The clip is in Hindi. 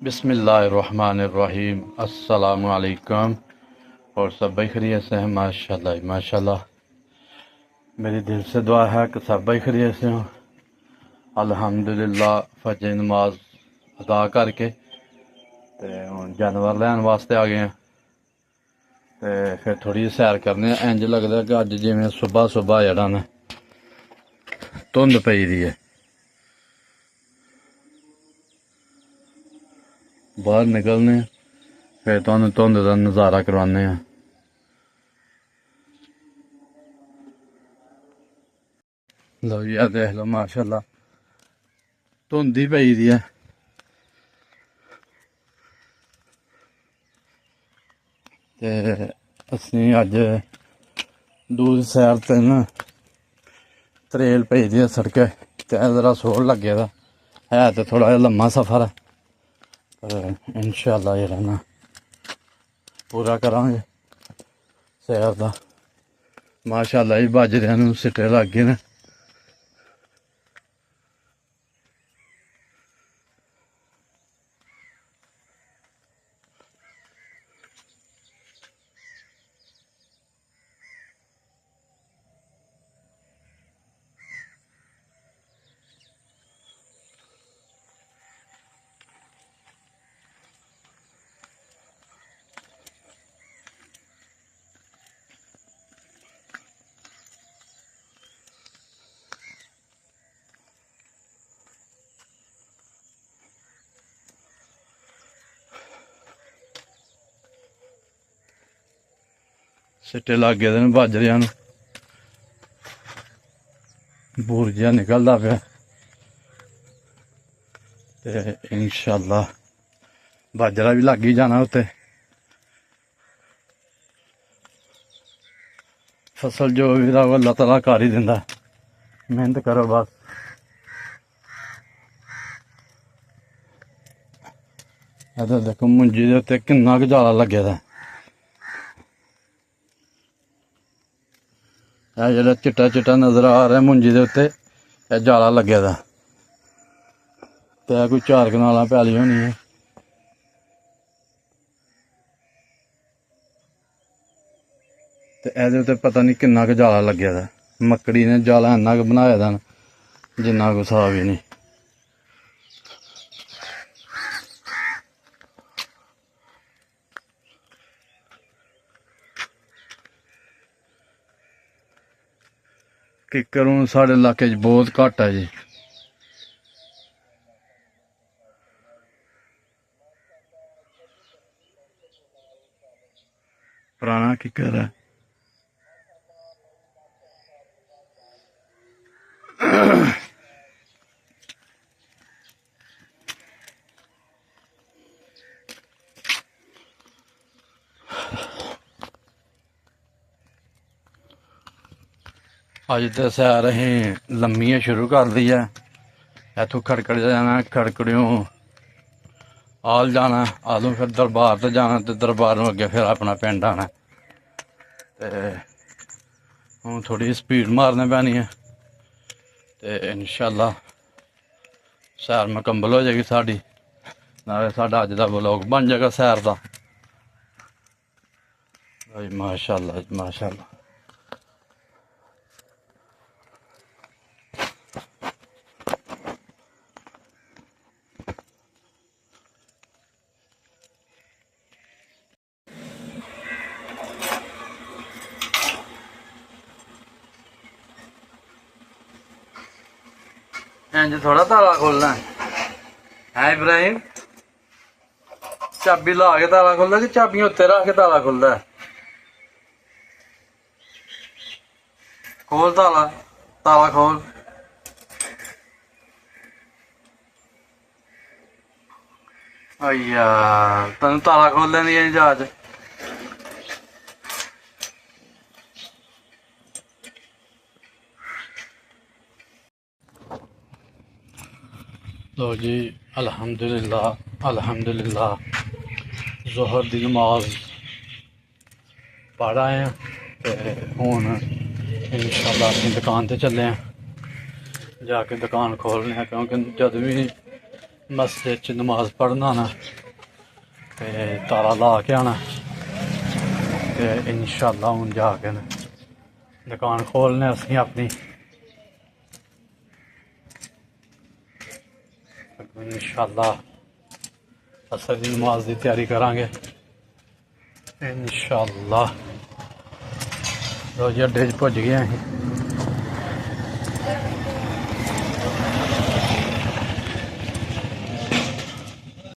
बिस्मिल्लाहिर्रहमानिर्रहीम अस्सलामु अलैकुम। और सब भाई खैरियत से हैं? माशाल्लाह माशाल्लाह। मेरी दिल से दुआ है कि सब भाई खैरियत से हों। अल्हम्दुलिल्लाह फजर नमाज अदा करके ते हुण जानवर लैन वास्ते आ गए हैं ते फिर थोड़ी सैर करने। इंज लगदा कि अज जिवें सुबह सुबह जेह्ड़ा ना धुंध पई दी है। बाहर निकलने फिर तुहानूं धुंध दा नज़ारा करवाने हैं। लो जी आ देख लो माशाल्लाह धुंध ही पई दी है। ते असीं अज दूर सैर ते ना त्रेल पई दी है सड़कै ते जरा सोड़ लग्गे दा है ते थोड़ा जिहा लम्मा सफर है पर इंशाअल्लाह जेह्ड़ा ना पूरा करांगे सैर दा। माशाअल्लाह जी बाजरेआं नूं सिट्टे लग गए ने। सिट्टे लग गए ने बाजरेआं नूं, बूर जिहा निकलदा पिया ते इंशाअल्लाह बाजरा भी लग ही जाना उत्ते। फसल जो भी दा वो अल्लाह ताला कर ही दिंदा, मेहनत करो बस। इधर देखो मुंजी दे उत्ते किन्ना क जाला लग्गे दा। ਇਹ ਜਿਹੜਾ चिट्टा चिट्टा नज़र आ रहा मुंजी दे उत्ते ਇਹ जाला लग्गे दा ते कोई 4 कनालां पैली होनी है। ते ਇਹਦੇ ਉੱਤੇ पता नहीं किन्ना क जाला लग्गे दा। मक्कड़ी ने जाला इन्ना क बनाए दा न जिन्ना कोई हिसाब ही नहीं। किक्कर हूँ साढ़े इलाके च बहुत घट्ट है जी। पुराना किक्कर है। अज तो सैर अं लम्मी शुरू कर दी है। इतों खड़कड़ जाना, खड़कड़ियों आल जाना, आलों फिर दरबार तो जाना तो दरबारों अगे फिर अपना पिंड आना। तो हूँ थोड़ी स्पीड मारने पैनी है तो इंशाअल्लाह सैर मुकम्मल हो जाएगी साड़ी। नाले साडा अज दा व्लॉग बन जाएगा सैर का। माशाअल्लाह माशाअल्लाह। इंज थोड़ा ताला खोलना है इब्राहिम। चाबी ला के ताला खुलता कि चाबियां उत्ते रख के ताला खुलता है? खोल ताला, ताला खोल। यार तेन ताला खोलने दी जाच। लो जी अल्हम्दुलिल्लाह अल्हम्दुलिल्लाह ज़ोहर दी नमाज पढ़ आए हैं तो हुण इंशाअल्लाह अपनी दुकान ते चले हैं। जाके दुकान खोलने हैं क्योंकि जब भी मस्जिद च नमाज पढ़ना ना ते ताला ला के आना ते इंशाअल्लाह हूँ जाके न दुकान खोलने असीं अपनी इंशाअल्लाह असर दी नमाज की तैयारी करांगे इंशाअल्लाह। रोज़ अड्डे च पुज गए असीं